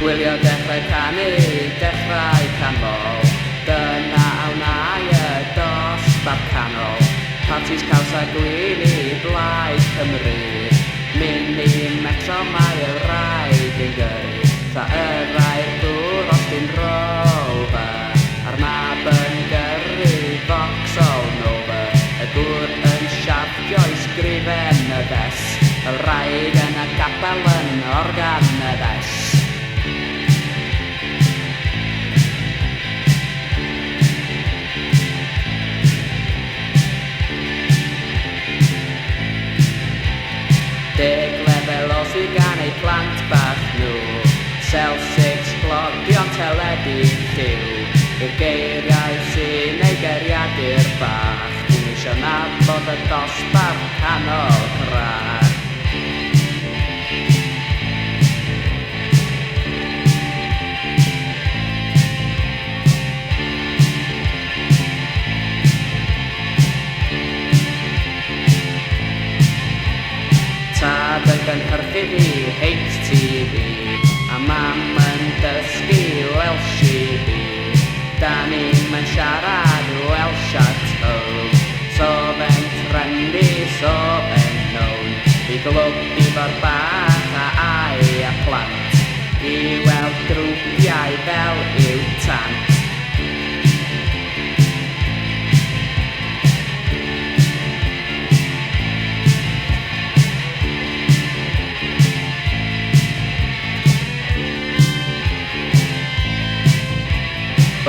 Gwylio dechrau canu, dechrau canmol. Dyna awnau y dosbarth canol. Partis Cawsau Gwyn i Blaid Cymru. Mini Metro mae y wraig yn gyrru. Sa y rhaid dŵr os dyn rofa. A'r mab yn gyrru Vauxhall Nova. Y gŵr yn siarpio i sgrifen y des. Y wraig yn y capel yn organ y des. Deg lefel o sydd gan ei plant bach nhw. Celtics glodion teledu lliw. I'r geiriau sy'n ei geriadur bach. Dwi'n eisiau nabod y dosbarth canol crach. Tad yn gynhyrchu fi HTV a mam yn dysgu Welsh i fi. Da ni'n yn siarad Welsh at home. So fe'n trendy, so fe'n known. I glwb fo'r bach a ai a plant. I weld grwpiau fel i'w tant.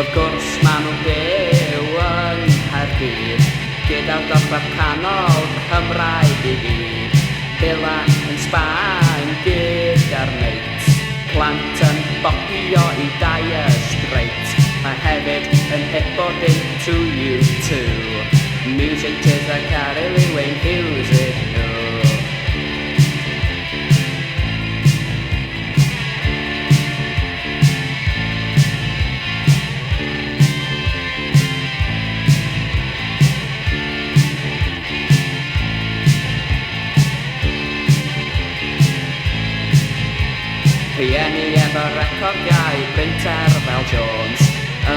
Wrth gwrs maen nhw'n byw yng Nghaerdydd gyda'r dosbarth canol Cymraeg i gyd. Villa yn Sbaen gyda'r mates. Plant yn bopio i Dire Straits. A hefyd yn hip-hop into you too. Music tis a Carly Wayne Hughes it nhw. Rhieni efo recordiau printer fel Jones.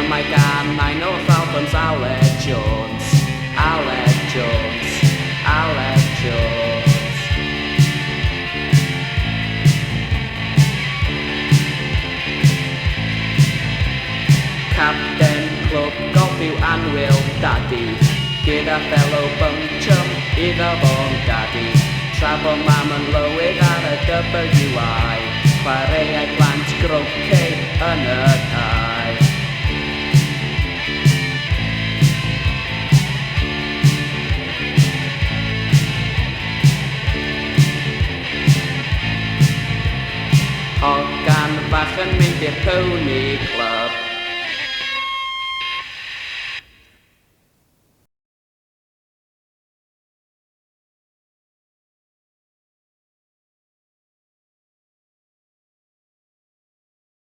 Mae gan nine North albums Aled Jones. Aled Jones. Aled Jones. Captain clwb golf yw Anwyl Daddy. Gyda fellow bymchwm iddo fo'n gadi. Tra fo mam yn lywydd ar y WI. Chwaraeau plant grwcei yn y cae. Hogan bach yn mynd i'r Pony Club.